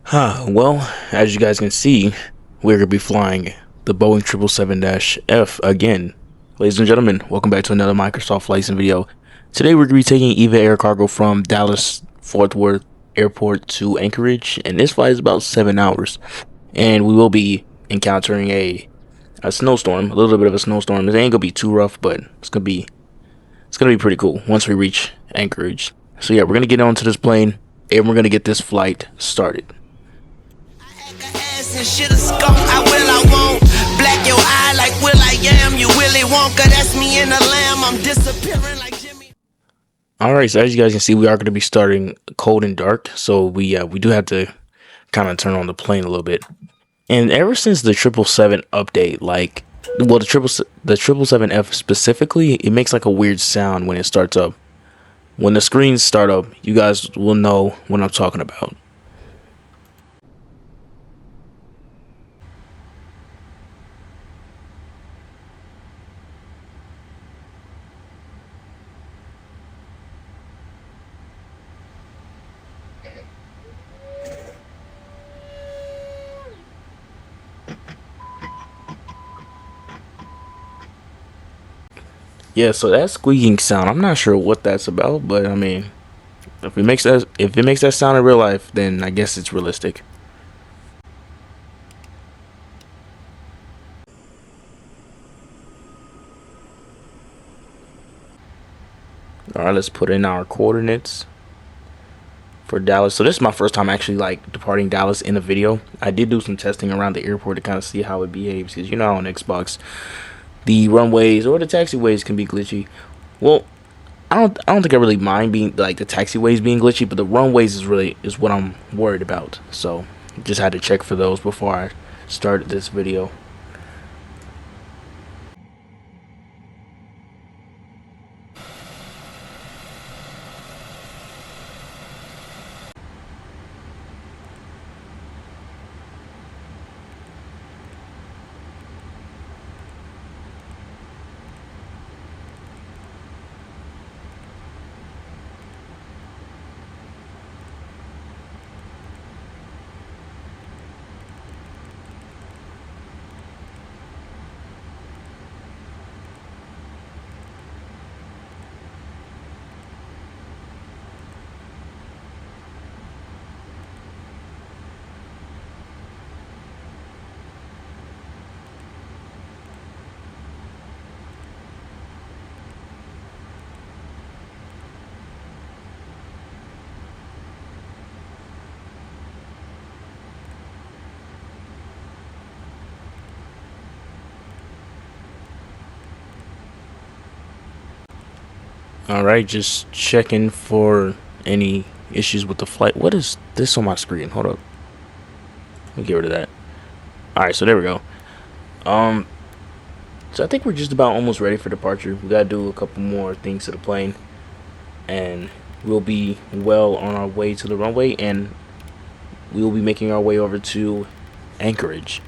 Well, as you guys can see, we're going to be flying the Boeing 777-F again. Ladies and gentlemen, welcome back to another Microsoft Flights video. Today we're going to be taking EVA Air Cargo from Dallas Fort Worth Airport to Anchorage, and this flight is about 7 hours. And we will be encountering a snowstorm, a little bit of a snowstorm. It ain't going to be too rough, but it's going to be pretty cool once we reach Anchorage. So yeah, we're going to get onto this plane, and we're going to get this flight started. And shit a skunk, I will, I won't. Black your eye like Will I Am, you Willy Wonka, that's me in the lamb, I'm disappearing like Jimmy. Alright, so as you guys can see, we are going to be starting cold and dark, so we do have to kind of turn on the plane a little bit. And ever since the 777 update, like, well, the 777F specifically, it makes like a weird sound when it starts up. When the screens start up, you guys will know what I'm talking about. Yeah, so that squeaking sound, I'm not sure what that's about, but I mean, if it makes that sound in real life, then I guess it's realistic. All right, let's put in our coordinates for Dallas. So this is my first time actually like departing Dallas in a video. I did do some testing around the airport to kind of see how it behaves, because you know, on Xbox, the runways or the taxiways can be glitchy. Well, I don't think I really mind being like the taxiways being glitchy, but the runways is what I'm worried about. So just had to check for those before I started this video. Alright, just checking for any issues with the flight. What is this on my screen? Hold up. Let me get rid of that. Alright, so there we go. So I think we're just about almost ready for departure. We gotta do a couple more things to the plane, and we'll be well on our way to the runway, and we will be making our way over to Anchorage.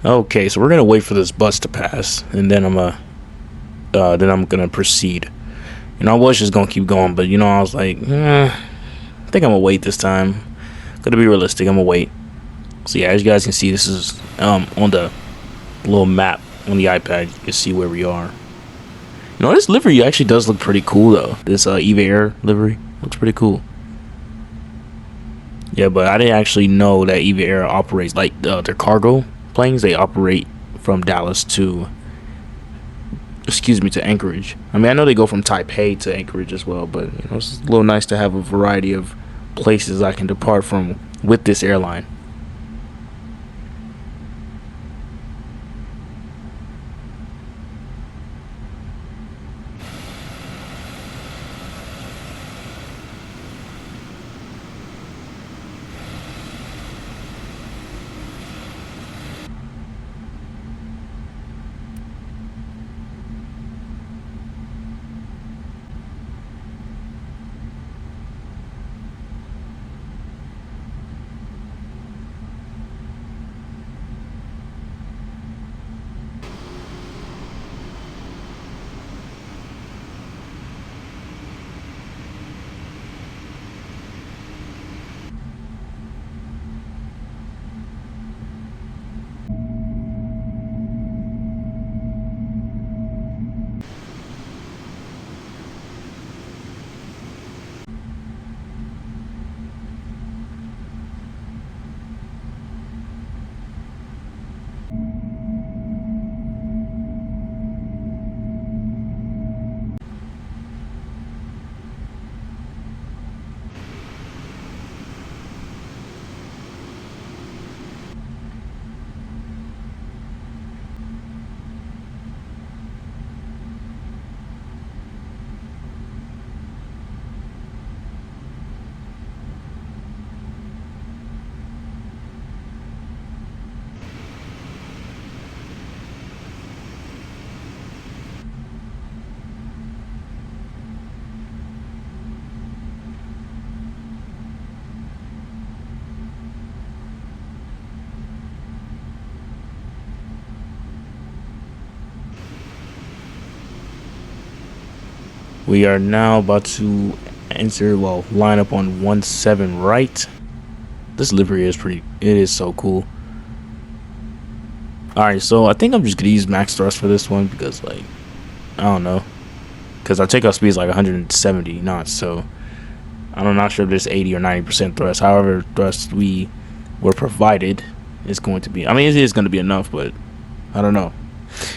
Okay, so we're gonna wait for this bus to pass, and then I'm gonna proceed. You know, I was just gonna keep going, but you know, I was like, I think I'm gonna wait this time. Gonna be realistic. I'm gonna wait. So yeah, as you guys can see, this is on the little map on the iPad. You can see where we are. You know, this livery actually does look pretty cool though. This EVA Air livery looks pretty cool. Yeah, but I didn't actually know that EVA Air operates like their cargo planes. They operate from Dallas to, to Anchorage. I mean, I know they go from Taipei to Anchorage as well, but you know, it's a little nice to have a variety of places I can depart from with this airline. We are now about to line up on 17 right. This livery is it is so cool. Alright, so I think I'm just gonna use max thrust for this one because, like, I don't know, because our takeoff speed is like 170 knots, so I'm not sure if there's 80 or 90% thrust. However, thrust we were provided is going to be, I mean, it is going to be enough, but I don't know,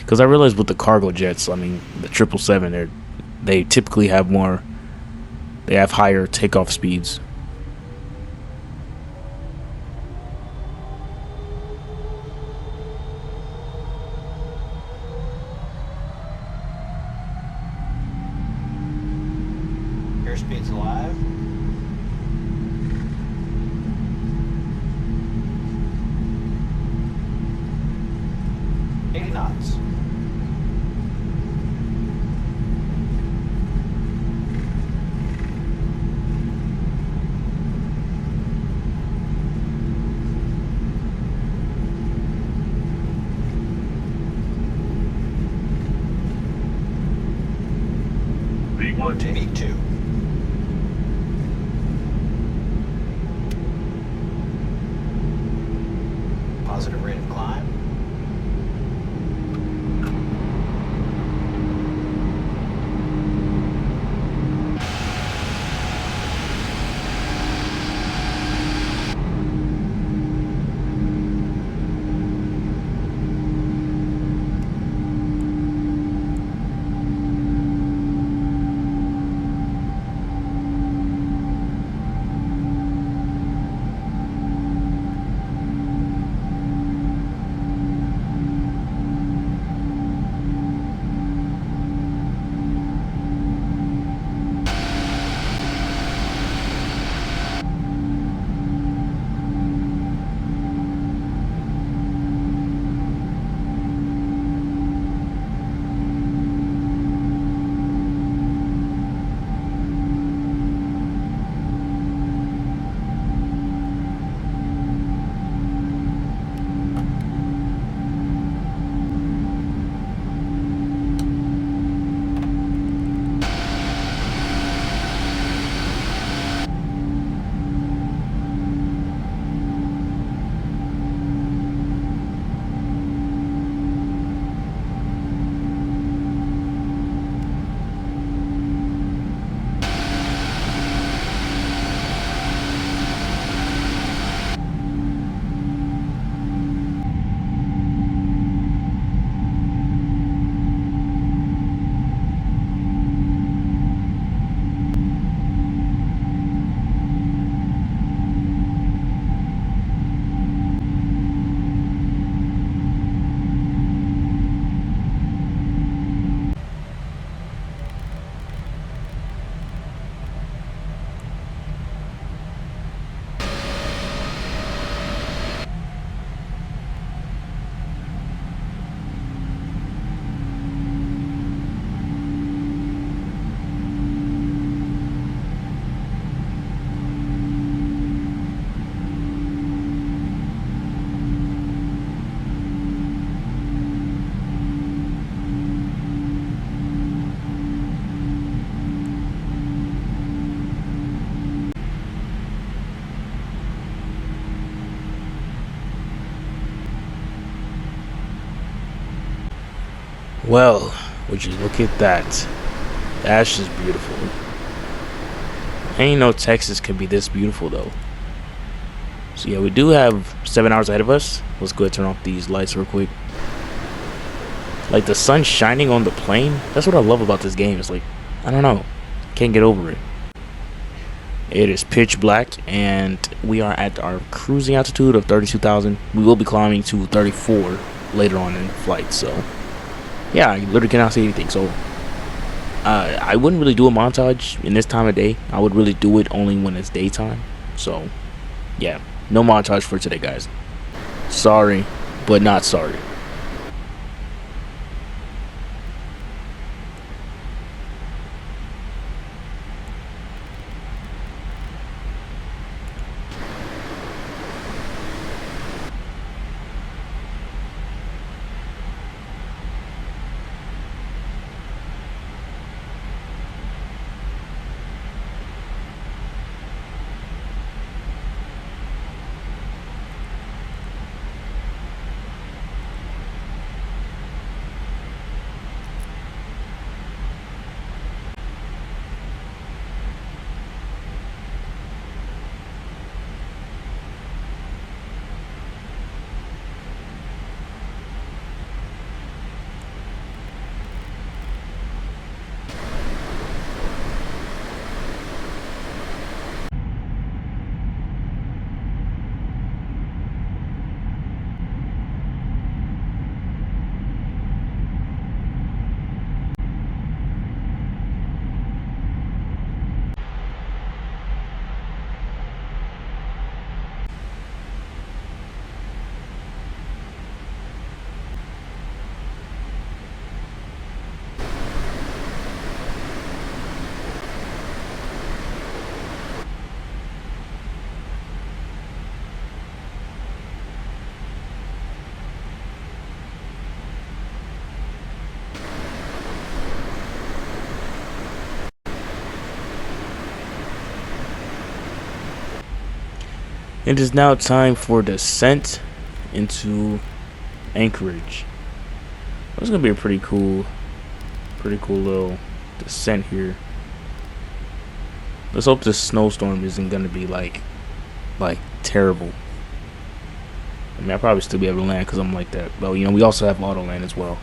because I realized with the cargo jets, I mean, the 777, they typically have higher takeoff speeds. Airspeed's alive. Knots. V1 to V2. Positive rate of climb. Well, would you look at that? That's just beautiful. I ain't know Texas could be this beautiful though. So yeah, we do have 7 hours ahead of us. Let's go ahead and turn off these lights real quick. Like the sun shining on the plane. That's what I love about this game. It's like, I don't know, can't get over it. It is pitch black and we are at our cruising altitude of 32,000. We will be climbing to 34 later on in the flight. So yeah, I literally cannot see anything. So I wouldn't really do a montage in this time of day. I would really do it only when it's daytime. So yeah, no montage for today, guys. Sorry, but not sorry. It is now time for descent into Anchorage. It's gonna be a pretty cool little descent here. Let's hope this snowstorm isn't gonna be like terrible. I mean, I'll probably still be able to land because I'm like that. But you know, we also have auto land as well.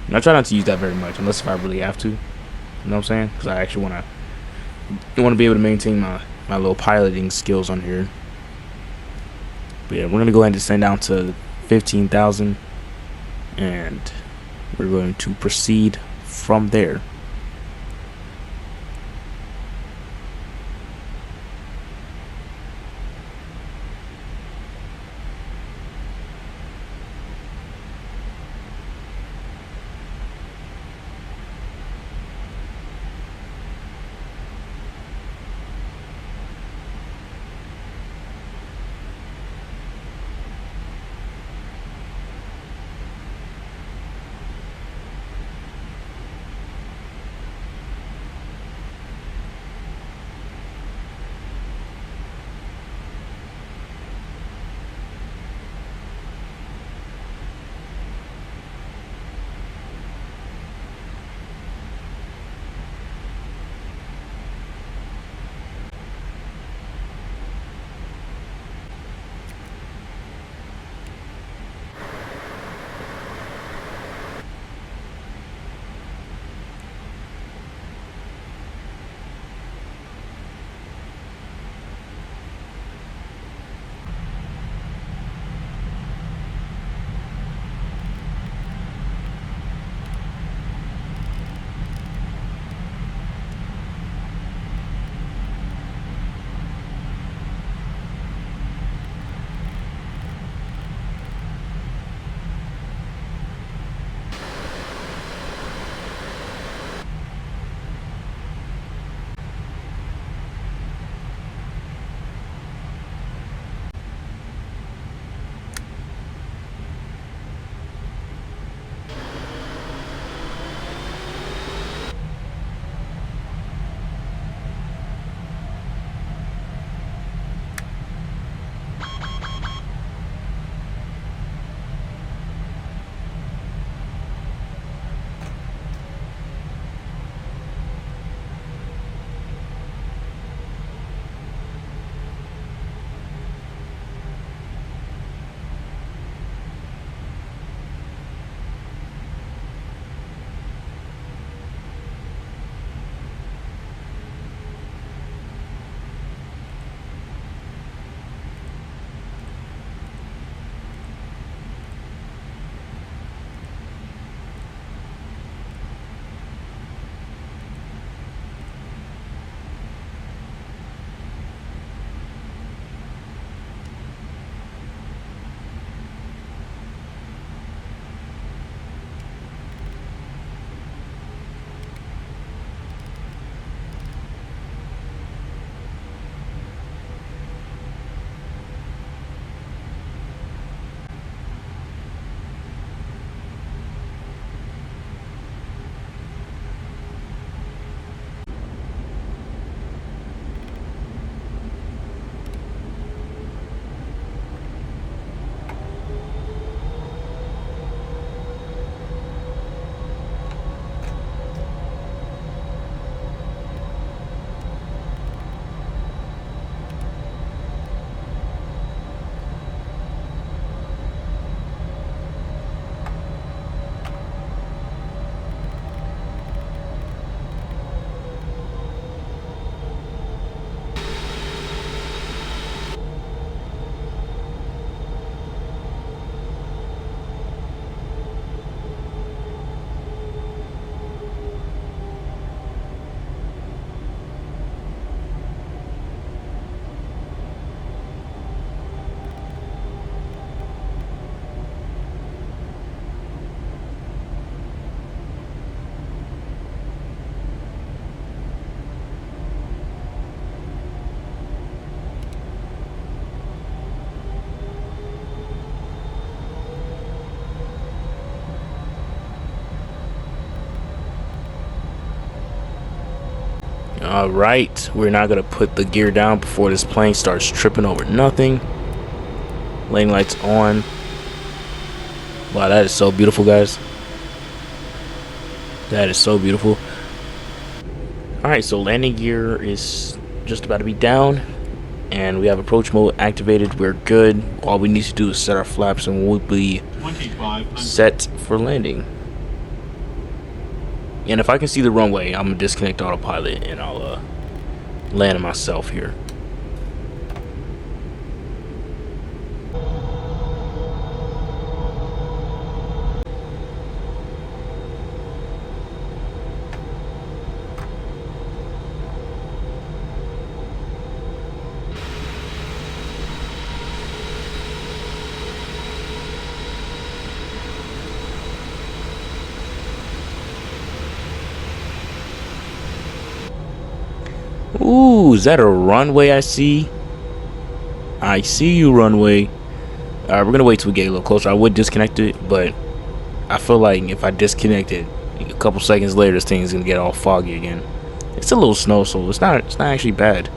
And I try not to use that very much unless if I really have to. You know what I'm saying? Because I actually want to be able to maintain my little piloting skills on here. But yeah, we're gonna go ahead and descend down to 15,000, and we're going to proceed from there. All right, we're not gonna put the gear down before this plane starts tripping over nothing. Lane lights on. Wow, that is so beautiful, guys. That is so beautiful. All right, so landing gear is just about to be down, and we have approach mode activated. We're good. All we need to do is set our flaps, and we'll be set for landing. And if I can see the runway, I'm gonna disconnect autopilot and I'll land myself here. Ooh, is that a runway I see? I see you, runway. Alright, we're gonna wait till we get a little closer. I would disconnect it, but I feel like if I disconnect it, a couple seconds later, this thing is gonna get all foggy again. It's a little snow, so it's not actually bad.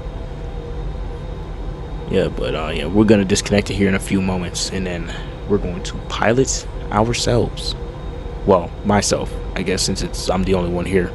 Yeah, but yeah, we're gonna disconnect it here in a few moments, and then we're going to pilot ourselves. Well, myself, I guess, since I'm the only one here.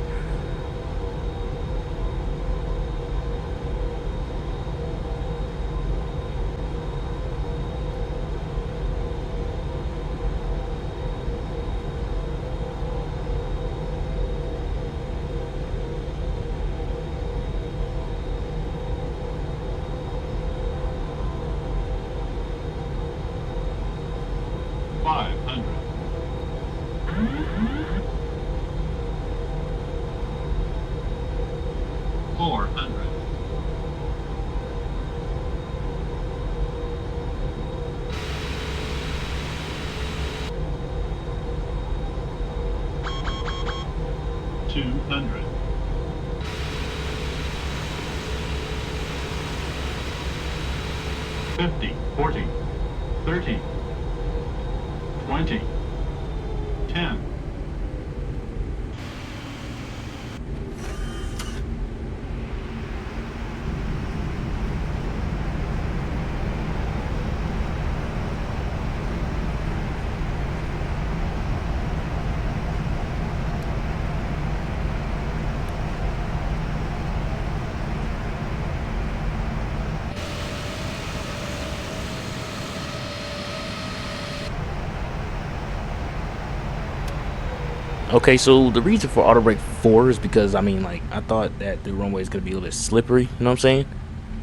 Okay, so the reason for auto brake 4 is because, I mean, like, I thought that the runway is going to be a little bit slippery, you know what I'm saying?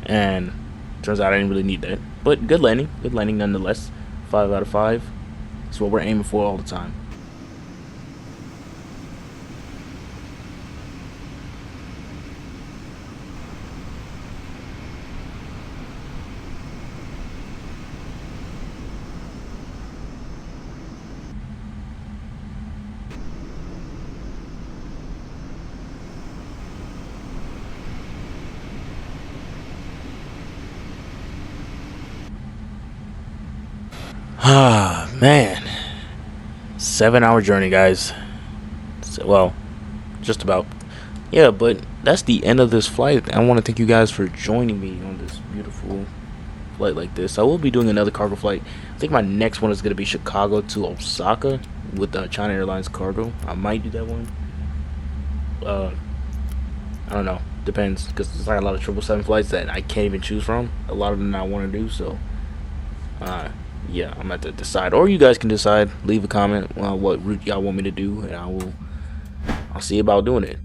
And turns out I didn't really need that. But good landing nonetheless. 5 out of 5. That's what we're aiming for all the time. Ah, man. 7-hour journey, guys. So, well, just about. Yeah, but that's the end of this flight. I want to thank you guys for joining me on this beautiful flight like this. I will be doing another cargo flight. I think my next one is going to be Chicago to Osaka with China Airlines cargo. I might do that one. I don't know. Depends, because there's like a lot of 777 flights that I can't even choose from. A lot of them I want to do, so yeah, I'm at to decide, or you guys can decide. Leave a comment what route y'all want me to do, and I'll see about doing it.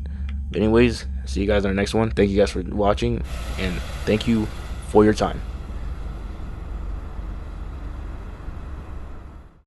But anyways, see you guys on the next one. Thank you guys for watching, and thank you for your time.